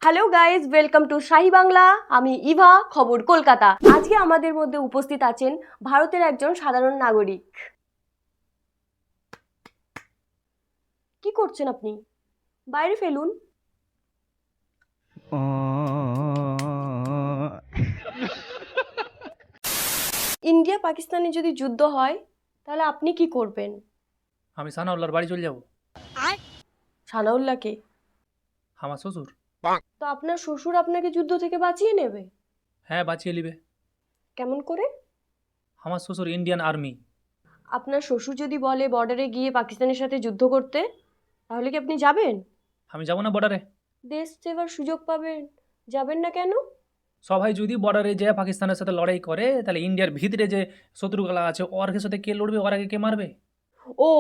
Hello guys, welcome to শাহী বাংলা। আমি ইভা, খবর কলকাতা। আজকে আমাদের মধ্যে উপস্থিত আছেন ভারতের একজন সাধারণ নাগরিক। কি করছেন আপনি? বাইরে ফেলুন। ইন্ডিয়া পাকিস্তানে যদি যুদ্ধ হয় তাহলে আপনি কি করবেন? আমি সানাউল্লাহর বাড়ি চলে যাব। সানাউল্লাহকে? আমার শ্বশুর। তো আপনার শ্বশুর আপনাকে যুদ্ধ থেকে বাঁচিয়ে নেবে? হ্যাঁ, বাঁচিয়ে নিবে। কেমন করে? আমার শ্বশুর ইন্ডিয়ান আর্মি। আপনার শ্বশুর যদি বলে বর্ডারে গিয়ে পাকিস্তানের সাথে যুদ্ধ করতে, তাহলে কি আপনি যাবেন? আমি যাব না বর্ডারে। দেশ সেবার সুযোগ পাবেন, যাবেন না কেন? সবাই যদি বর্ডারে যে পাকিস্তানের সাথে লড়াই করে, তাহলে ইন্ডিয়ার ভিতরে যে শত্রুগুলা আছে ওর সাথে কে লড়বে, ওর আগে কে মারবে? ও,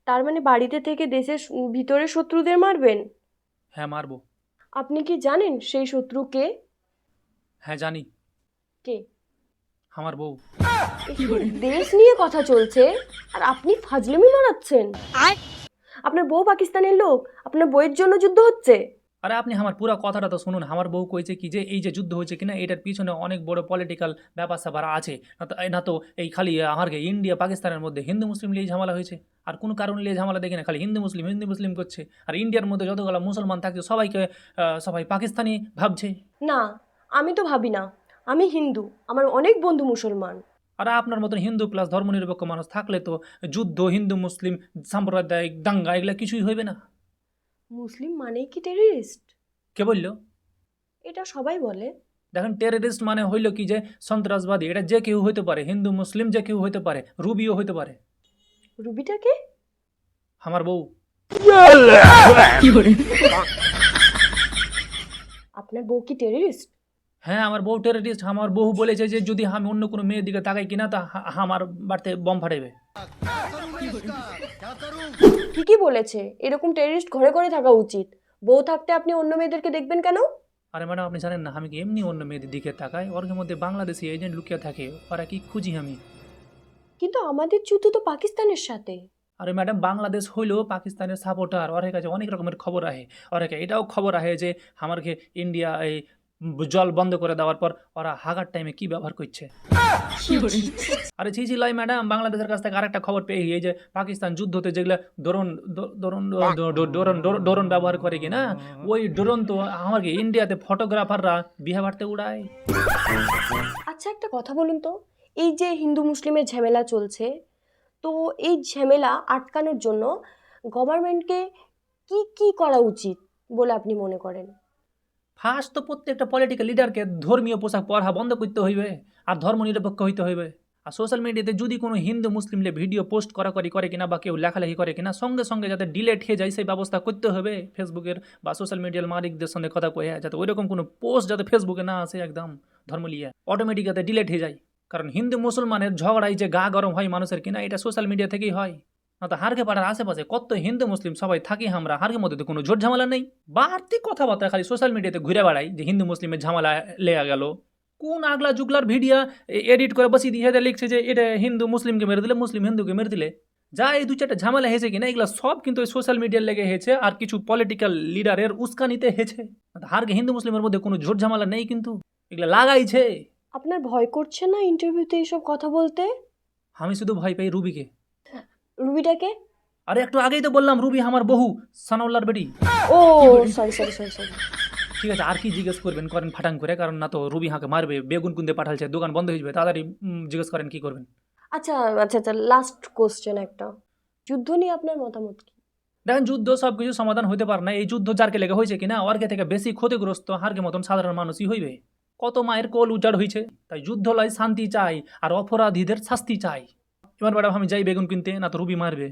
তার মানে বাড়িতে থেকে দেশের ভিতরে শত্রুদের মারবেন? হ্যাঁ, মারবো। আপনি কি জানেন সেই শত্রু কে? হ্যাঁ, জানি। কে? আমার বউ। এখানে দেশ নিয়ে কথা চলছে আর আপনি ফাজলামি মারাচ্ছেন। আপনার বউ পাকিস্তানের লোক, আপনার বউয়ের জন্য যুদ্ধ হচ্ছে? আরে আপনি আমার পুরো কথাটা তো শুনুন। আমার বউ কইছে কি যে এই যে যুদ্ধ হয়েছে কিনা এটার পিছনে অনেক বড় পলিটিক্যাল ব্যাপার স্যাপার আছে। না তো এই খালি আমার ইন্ডিয়া পাকিস্তানের মধ্যে হিন্দু মুসলিম নিয়ে ঝামেলা হয়েছে। আর কোনো কারণ নিয়ে ঝামেলা দেখি না, খালি হিন্দু মুসলিম করছে। আর ইন্ডিয়ার মধ্যে যতগুলো মুসলমান থাকছে সবাইকে সবাই পাকিস্তানি ভাবছে। না, আমি তো ভাবি না। আমি হিন্দু, আমার অনেক বন্ধু মুসলমান। আর আপনার মতন হিন্দু প্লাস ধর্মনিরপেক্ষ মানুষ থাকলে তো যুদ্ধ, হিন্দু মুসলিম, সাম্প্রদায়িক দাঙ্গা এগুলো কিছুই হইবে না। মুসলিম মানেই কি টেররিস্ট? কে বলল? এটা সবাই বলে। দেখেন, টেররিস্ট মানে হইল কি যে সন্ত্রাসবাদী। এটা যে কেউ হইতে পারে, হিন্দু মুসলিম যে কেউ হইতে পারে, রুবিও হইতে পারে। রুবিটাকে? আমার বউ। আপনার বউ কি টেররিস্ট? হ্যাঁ, আমার বউ টেররিস্ট। আমার বউ বলেছে যে যদি আমি অন্য কোনো মেয়ের দিকে তাকাই কিনা তা আমার বাড়িতে বম ফাটাইবে। ঠিকই বলেছে, এরকম টেররিস্ট ঘরে ঘরে থাকা উচিত। বউ থাকতে আপনি অন্য মেয়েদেরকে দেখবেন কেন? আরে ম্যাডাম, আপনি জানেন না আমি কি এমনি অন্য মেয়েদের দিকে তাকাই? ওর মধ্যে বাংলাদেশি এজেন্ট লুকিয়ে থাকে, ওরা কি খুঁজি আমি। কিন্তু আমাদের যুদ্ধ তো পাকিস্তানের সাথে। আরে ম্যাডাম, বাংলাদেশ হইলেও পাকিস্তানের সাপোর্টার। ওর কাছে অনেক রকমের খবর আহে। ওর এটাও খবর আহে যে আমাকে ইন্ডিয়া এই জল বন্ধ করে দেওয়ার পর ওরা হাগার টাইমে কি ব্যবহার করছে। আরে ছি ছি লাই ম্যাডাম, বাংলাদেশের কাছ থেকে আরেকটা খবর পেয়ে এই যে পাকিস্তান যুদ্ধতে যেগুলো ড্রোন ড্রোন ড্রোন ড্রোন ব্যবহার করে কি না, ওই ড্রোন তো আমাকে ইন্ডিয়াতে ফটোগ্রাফাররা বিয়ে বাড়তে উড়ায়। আচ্ছা, একটা কথা বলুন তো, এই যে হিন্দু মুসলিমের ঝামেলা চলছে, তো এই ঝামেলা আটকানোর জন্য গভর্নমেন্টকে কি কি করা উচিত বলে আপনি মনে করেন? ফার্স্ট তো প্রত্যেকটা পলিটিক্যাল লিডারকে ধর্মীয় পোশাক পরা বন্ধ করতে হইবে, আর ধর্মনিরপেক্ষ হইতে হইবে। আর সোশ্যাল মিডিয়াতে যদি কোনো হিন্দু মুসলিমলে ভিডিও পোস্ট করে কিনা বা কেউ লেখালেখি করে কিনা, সঙ্গে সঙ্গে যাতে ডিলেট হয়ে যায় সেই ব্যবস্থা করতে হবে ফেসবুকের বা সোশ্যাল মিডিয়ার মালিকদের সঙ্গে কথা কয়ে, যাতে ওইরকম কোনো পোস্ট যাতে ফেসবুকে না আসে একদম ধর্ম লিয়ে, অটোমেটিক যাতে ডিলেট হয়ে যায়। কারণ হিন্দু মুসলমানের ঝগড়াই যে গা গরম হয় মানুষের কিনা, এটা সোশ্যাল মিডিয়া থেকেই হয়। না তো হারকে পাড়ার আশেপাশে কত হিন্দু মুসলিম সবাই থাকি আমরা, হারকে মধ্যে তো কোনো ঝোট ঝামেলা নেই। বাড়তি কথাবার্তা খালি সোশ্যাল মিডিয়াতে ঘুরে বেড়াই যে হিন্দু মুসলিমের ঝামেলা লেগে গেল। কোন আগলা জুগলার ভিডিও এডিট করে বসিয়ে দিয়ে লিখছে যে এটা হিন্দু মুসলিমকে মেরে দিলে, মুসলিম হিন্দুকে মেরে দিলে। যা এই দু চারটা ঝামেলা হয়েছে কিনা এগুলো সব কিন্তু ওই সোশ্যাল মিডিয়ার লেগে হয়েছে আর কিছু পলিটিক্যাল লিডারের উস্কানিতে হয়েছে। হারকে হিন্দু মুসলিমের মধ্যে কোনো ঝোট ঝামেলা নেই, কিন্তু এগুলো লাগাইছে। আপনার ভয় করছে না ইন্টারভিউতে এইসব কথা বলতে? আমি শুধু ভয় পাই রুবিকে। রুবিটাকে? আরে একটু আগেই তো বললাম রুবি আমার বহু, সানাউল্লাহর বেটি। ও, সরি সরি সরি সরি। ঠিক আছে, আর কি জিজ্ঞেস করবেন করেন ফাটাং করে, কারণ না তো রুবি হাঁকে মারবে, বেগুন কুন্দে পাঠালছে, দোকান বন্ধ হয়ে যাবে। তাড়াতাড়ি জিজ্ঞেস করেন কি করবেন। আচ্ছা আচ্ছা আচ্ছা, লাস্ট কোশ্চেন একটা, যুদ্ধ নিয়ে আপনার মতামত কি? দেখেন, যুদ্ধ সব কিছু সমাধান হইতে পারে না। এই যুদ্ধ যারকে লেগে হয়েছে কিনা ওরকে থেকে বেশি ক্ষতিগ্রস্ত হারকে মতন সাধারণ মানুষই হইবে। কত মায়ের কোল উজাড় হয়েছে। তাই যুদ্ধ লয়, শান্তি চাই আর অপরাধীদের শাস্তি চাই। এবার ম্যাডাম আমি যাই বেগুন কিনতে, না তো রুবি মারবে।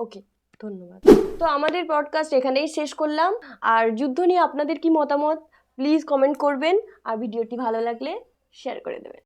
ওকে, ধন্যবাদ। তো আমাদের পডকাস্ট এখানেই শেষ করলাম। আর যুদ্ধ নিয়ে আপনাদের কি মতামত প্লিজ কমেন্ট করবেন, আর ভিডিওটি ভালো লাগলে শেয়ার করে দেবেন।